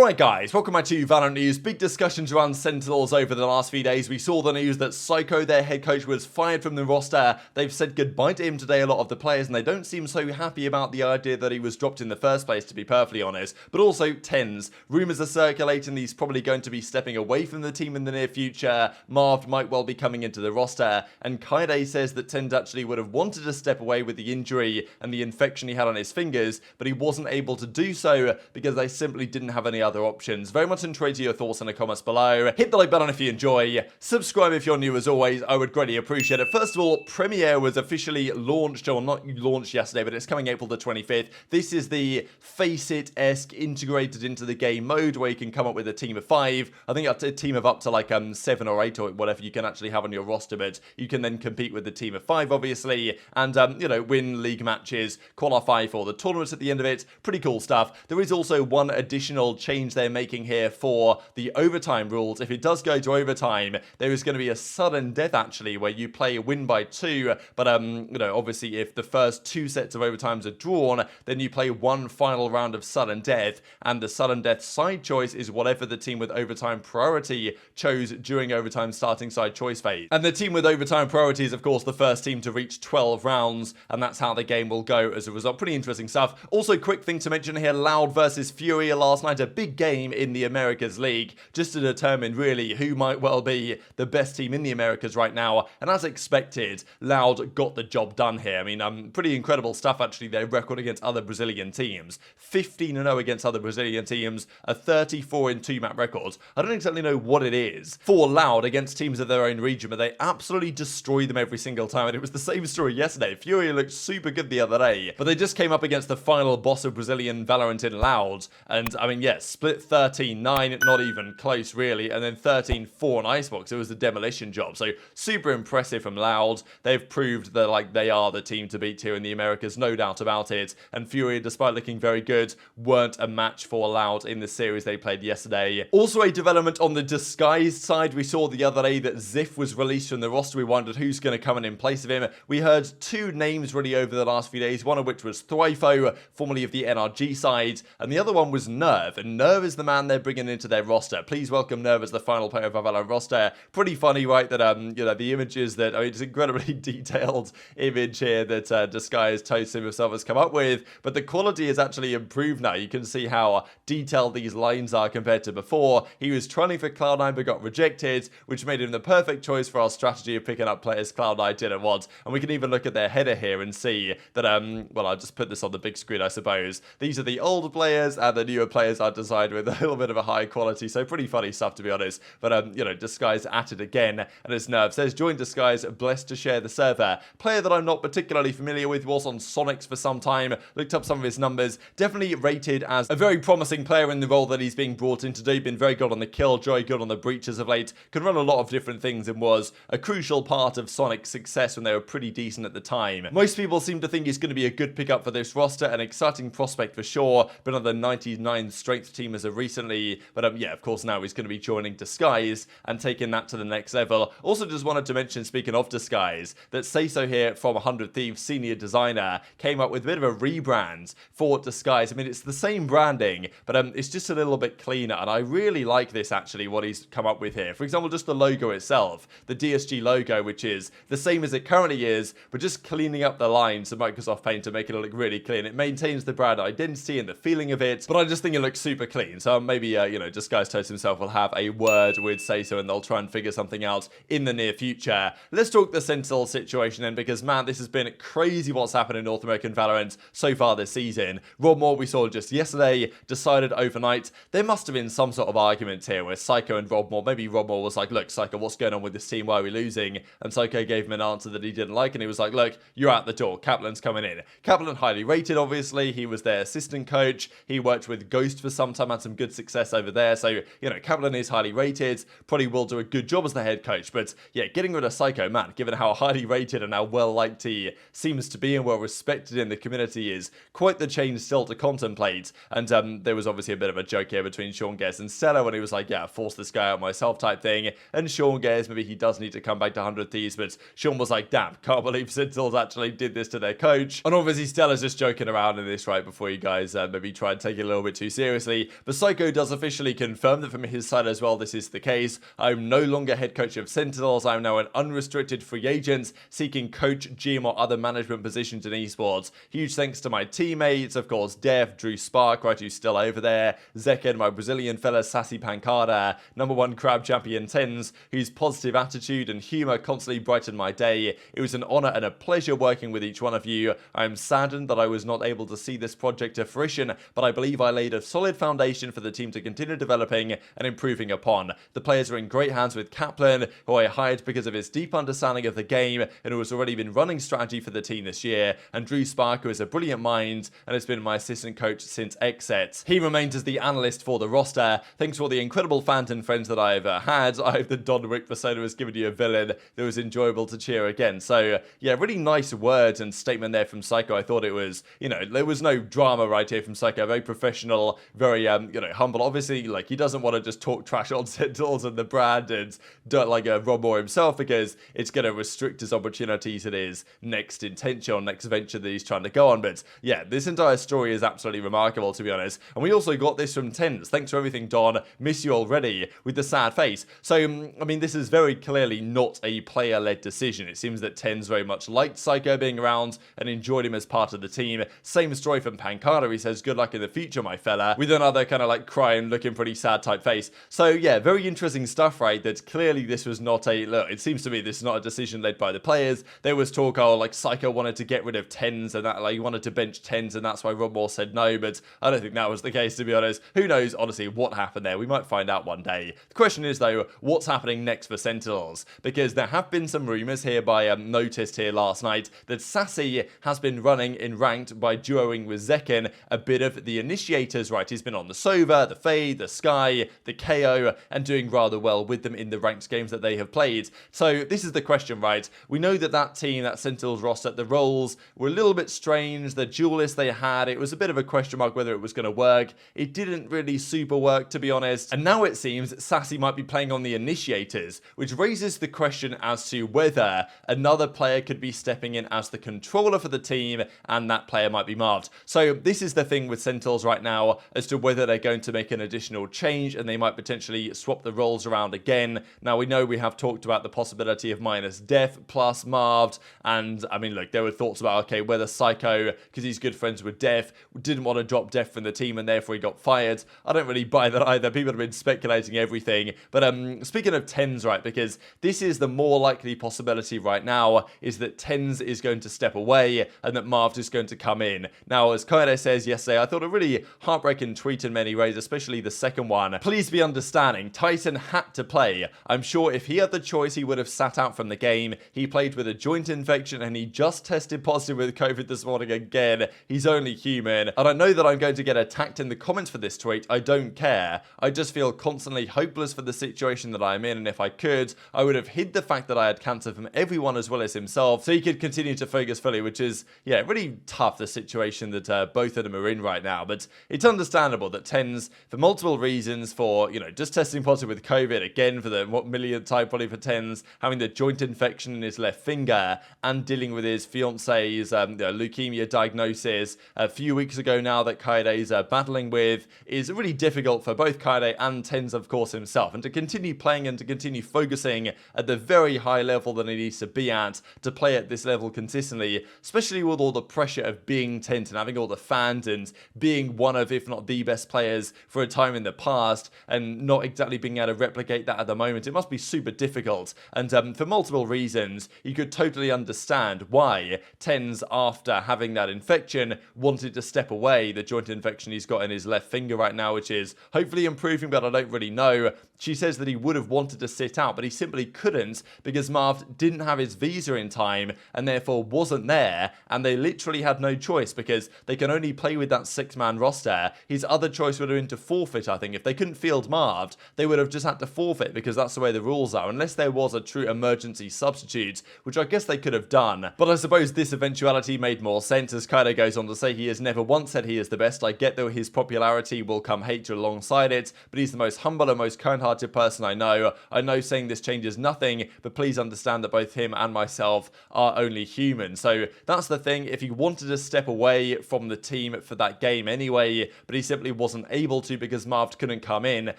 Alright guys, welcome back to VALORANT News. Big discussions around Sentinels over the last few days. We saw the news that Hiko, their head coach, was fired from the roster. They've said goodbye to him today, a lot of the players, and they don't seem so happy about the idea that he was dropped in the first place, to be perfectly honest. But also TenZ. Rumours are circulating he's probably going to be stepping away from the team in the near future. Marved might well be coming into the roster, and cNed says that TenZ actually would have wanted to step away with the injury and the infection he had on his fingers, but he wasn't able to do so because they simply didn't have any other options. Very much intrigued to your thoughts in the comments below. Hit the like button if you enjoy. Subscribe if you're new as always. I would greatly appreciate it. First of all, Premiere was officially launched, or not launched yesterday, but it's coming April the 25th. This is the Face-It-esque integrated into the game mode where you can come up with a team of 5. I think a team of up to like 7 or 8 or whatever you can actually have on your roster, but you can then compete with the team of 5 obviously, and you know, win league matches, qualify for the tournaments at the end of it. Pretty cool stuff. There is also one additional change they're making here for the overtime rules. If it does go to overtime, there is going to be a sudden death actually, where you play win by 2, but you know, obviously if the first 2 sets of overtimes are drawn, then you play one final round of sudden death, and the sudden death side choice is whatever the team with overtime priority chose during overtime starting side choice phase. And the team with overtime priority is of course the first team to reach 12 rounds, and that's how the game will go as a result. Pretty interesting stuff. Also, quick thing to mention here, Loud versus Furia last night, a big game in the Americas League, just to determine really who might well be the best team in the Americas right now, and as expected, Loud got the job done here. I mean, pretty incredible stuff actually, their record against other Brazilian teams. 15-0 against other Brazilian teams, a 34-2 map record. I don't exactly know what it is for Loud against teams of their own region, but they absolutely destroy them every single time, and it was the same story yesterday. Furia looked super good the other day, but they just came up against the final boss of Brazilian VALORANT in Loud, and I mean, yes, split 13-9, not even close really, and then 13-4 on Icebox. It was a demolition job, so super impressive from Loud. They've proved that like they are the team to beat here in the Americas, no doubt about it, and Furia, despite looking very good, weren't a match for Loud in the series they played yesterday. Also a development on the disguised side. We saw the other day that Dephh was released from the roster. We wondered who's going to come in place of him. We heard 2 names really over the last few days, one of which was Thryfo, formerly of the NRG side, and the other one was Nerve, and Nerve is the man they're bringing into their roster. Please welcome Nerve as the final player of our VALORANT roster. Pretty funny, right, that you know, the images that, I mean, it's an incredibly detailed image here that Disguised Toast himself has come up with, but the quality is actually improved now. You can see how detailed these lines are compared to before. He was training for Cloud9 but got rejected, which made him the perfect choice for our strategy of picking up players Cloud9 didn't want. And we can even look at their header here and see that, well, I'll just put this on the big screen, I suppose. These are the older players, and the newer players are designed with a little bit of a high quality, so pretty funny stuff to be honest. But you know, Disguise at it again, and as Nerve says, join Disguise, blessed to share the server. Player that I'm not particularly familiar with, was on Sonics for some time, looked up some of his numbers, definitely rated as a very promising player in the role that he's being brought in to do. Been very good on the killjoy, good on the breaches of late, can run a lot of different things, and was a crucial part of Sonic's success when they were pretty decent at the time. Most people seem to think he's going to be a good pickup for this roster, an exciting prospect for sure, been on the 99 strength team as of recently, but yeah, of course now he's going to be joining Disguise and taking that to the next level. Also just wanted to mention, speaking of Disguise, that Sayso here from 100 Thieves, senior designer, came up with a bit of a rebrand for Disguise. I mean, it's the same branding, but it's just a little bit cleaner, and I really like this actually, what he's come up with here. For example, just the logo itself, the DSG logo, which is the same as it currently is, but just cleaning up the lines of Microsoft Paint to make it look really clean. It maintains the brand identity and the feeling of it, but I just think it looks super clean. So maybe, you know, Disguise Toast himself will have a word with Sayso, and they'll try and figure something out in the near future. Let's talk the Sentinel situation then, because man, this has been crazy what's happened in North American VALORANT so far this season. Rob Moore, we saw just yesterday, decided overnight there must have been some sort of argument here with Hiko and Rob Moore. Maybe Rob Moore was like, look, Hiko, what's going on with this team? Why are we losing? And Hiko gave him an answer that he didn't like, and he was like, look, you're out the door. Kaplan's coming in. Kaplan highly rated, obviously. He was their assistant coach. He worked with Ghost for some time, had some good success over there. So, you know, Kaplan is highly rated, probably will do a good job as the head coach. But yeah, getting rid of Hiko, man, given how highly rated and how well liked he seems to be and well respected in the community, is quite the change still to contemplate. And there was obviously a bit of a joke here between ShahZaM and Stella when he was like, yeah, force this guy out myself type thing. And ShahZaM, maybe he does need to come back to 100 Thieves, but Sean was like, damn, can't believe Sentinels actually did this to their coach. And obviously Stella's just joking around in this right before you guys maybe try and take it a little bit too seriously. but Psycho does officially confirm that from his side as well this is the case. I'm no longer head coach of Sentinels. I'm now an unrestricted free agent seeking coach, GM or other management positions in esports. Huge thanks to my teammates, of course, Dephh, Drew Spark, right, who's still over there, zyppan, my Brazilian fella, Sassy Pancada, #1 crab champion TenZ, whose positive attitude and humour constantly brightened my day. It was an honour and a pleasure working with each one of you. I am saddened that I was not able to see this project to fruition, but I believe I laid a solid foundation for the team to continue developing and improving upon. The players are in great hands with Kaplan, who I hired because of his deep understanding of the game and who has already been running strategy for the team this year, and Drew Spark, who is a brilliant mind and has been my assistant coach since XSET. He remains as the analyst for the roster. Thanks for all the incredible fans and friends that I've had. I hope the Don Wick persona has given you a villain that was enjoyable to cheer again. So yeah, really nice words and statement there from Psycho. I thought it was, there was no drama right here from Psycho. Very professional, very humble. Obviously, like, he doesn't want to just talk trash on Sentinels and the brand and don't like Rob Moore himself, because it's going to restrict his opportunities in his next intention or next venture that he's trying to go on. But yeah, this entire story is absolutely remarkable, to be honest. And we also got this from TenZ. Thanks for everything, Don. Miss you already, with the sad face. So, I mean, this is very clearly not a player-led decision. It seems that TenZ very much liked Psycho being around and enjoyed him as part of the team. Same story from Pancada. He says, good luck in the future, my fella, with another kind of like crying, looking pretty sad type face. So yeah, very interesting stuff, right? That clearly this was not a, look, it seems to me this is not a decision led by the players. There was talk, oh, like Psycho wanted to get rid of TenZ and that, like, he wanted to bench TenZ and that's why Rob Moore said no, but I don't think that was the case, to be honest. Who knows, honestly, what happened there? We might find out one day. The question is, though, what's happening next for Sentinels? Because there have been some rumours here by noticed here last night that Sassy has been running in ranked by duoing with Zekken a bit of the initiators, right? He's been on the Sova, the Fade, the Sky, the KO, and doing rather well with them in the ranked games that they have played. So this is the question, right? We know that that team, that Sentinels roster, the roles were a little bit strange. The duelist they had, it was a bit of a question mark whether it was going to work. It didn't really super work, to be honest. And now it seems Sassy might be playing on the initiators, which raises the question as to whether another player could be stepping in as the controller for the team, and that player might be Marved. So this is the thing with Sentinels right now, as to whether they're going to make an additional change and they might potentially swap the roles around again. Now, we know we have talked about the possibility of minus Dephh plus Marved, and I mean, look, there were thoughts about, okay, whether Psycho, because he's good friends with Dephh, didn't want to drop Dephh from the team and therefore he got fired. I don't really buy that either. People have been speculating everything. But speaking of TenZ, right, because this is the more likely possibility right now, is that TenZ is going to step away and that Marved is going to come in. Now, as cNed says yesterday, I thought a really heartbreaking tweet in many ways, especially the second one. Please be understanding, Titan had to play. I'm sure if he had the choice, he would have sat out from the game. He played with a joint infection and he just tested positive with COVID this morning again. He's only human. And I know that I'm going to get attacked in the comments for this tweet. I don't care. I just feel constantly hopeless for the situation that I'm in, and if I could, I would have hid the fact that I had cancer from everyone as well as himself, so he could continue to focus fully, which is, yeah, really tough, the situation that both of them are in right now. But it's understandable that TenZ, for multiple reasons, for, just testing positive with COVID, again, for the millionth time probably for TenZ, having the joint infection in his left finger, and dealing with his fiance's leukemia diagnosis a few weeks ago now that Kaede is battling with, is really difficult for both Kaede and TenZ, of course, himself. And to continue playing and to continue focusing at the very high level that he needs to be at, to play at this level consistently, especially with all the pressure of being TenZ and having all the fans and being one of, if not the best players for a time in the past, and not exactly being able to replicate that at the moment, it must be super difficult. And for multiple reasons, you could totally understand why TenZ, after having that infection, wanted to step away. The joint infection he's got in his left finger right now, which is hopefully improving, but I don't really know. She says that he would have wanted to sit out, but he simply couldn't because Marved didn't have his visa in time and therefore wasn't there, and they literally had no choice because they can only play with that 6-man roster. His other choice would have been to forfeit, I think. If they couldn't field Marved, they would have just had to forfeit because that's the way the rules are, unless there was a true emergency substitute, which I guess they could have done. But I suppose this eventuality made more sense, as Kaede goes on to say he has never once said he is the best. I get that his popularity will come hate alongside it, but he's the most humble and most kind-hearted person I know. I know saying this changes nothing, but please understand that both him and myself are only human. So that's the thing. If he wanted to step away from the team for that game anyway, but he simply wasn't able to because Marved couldn't come in,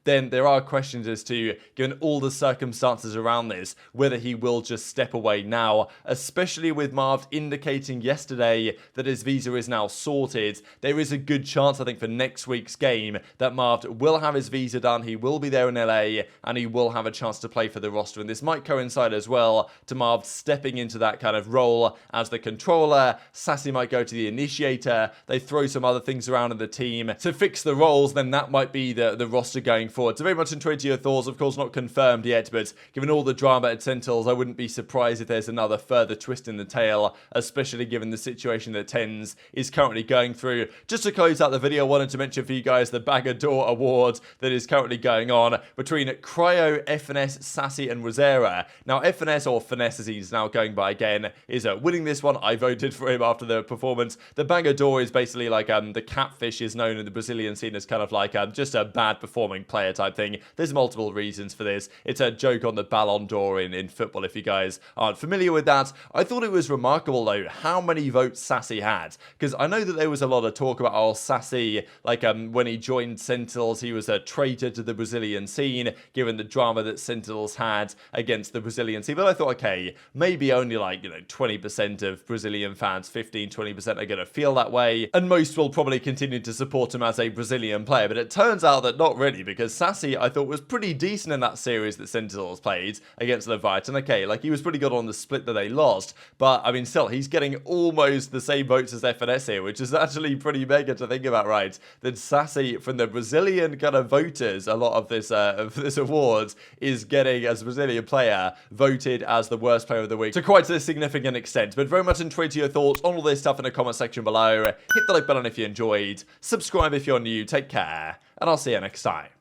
then there are questions as to, given all the circumstances around this, whether he will just step away now, especially with Marved indicating yesterday that his visa is now sorted. There is a good chance, I think, for next week's game that Marved will have his visa done, he will be there in LA, and he will have a chance to play for the roster, and this might coincide as well to Marved stepping into that kind of role as the controller. Sassy might go to the initiator, they throw some other things around in the team to fix the roles, then that might be the roster going forward. So very much intrigued to your thoughts, of course not confirmed yet, but given all the drama at Sentinels, I wouldn't be surprised if there's another further twist in the tail, especially given the situation that TenZ is currently going through. Just to close out the video, I wanted to mention for you guys the Bag of Door award that is currently going on between Cryo, FNS, Sassy, and Rosera. Now, FNS, or Finesse as he's now going by again, is winning this one. I voted for him after the performance. The Bag of Door is basically like the catfish is known in the Brazilian scene as kind of like just a bad performing player type thing. There's multiple reasons for this. It's a joke on the Ballon d'Or in football, if you guys aren't familiar with that. I thought it was remarkable, though, how many votes Sassy had, because I know that there was a lot of talk about, oh, Sassy, like when he joined Sentinels, he was a traitor to the Brazilian scene, given the drama that Sentinels had against the Brazilian scene. But I thought, okay, maybe only like, 20% of Brazilian fans, 15-20% are going to feel that way, and most will probably continue to support him as a Brazilian player. But it turns out that not really, because Sassy, I thought, was pretty decent in that series that Sentinels played against Leviathan. Okay, like he was pretty good on the split that they lost, but I mean, still, he's getting almost the same votes as FNS here, which is actually pretty mega to think about, right? That Sassy, from the Brazilian kind of voters, a lot of this awards is getting, as a Brazilian player, voted as the worst player of the week to quite a significant extent. But very much intrigued to your thoughts on all this stuff in the comment section below. Hit the like button if you enjoyed, subscribe if you're new, take care, and I'll see you next time.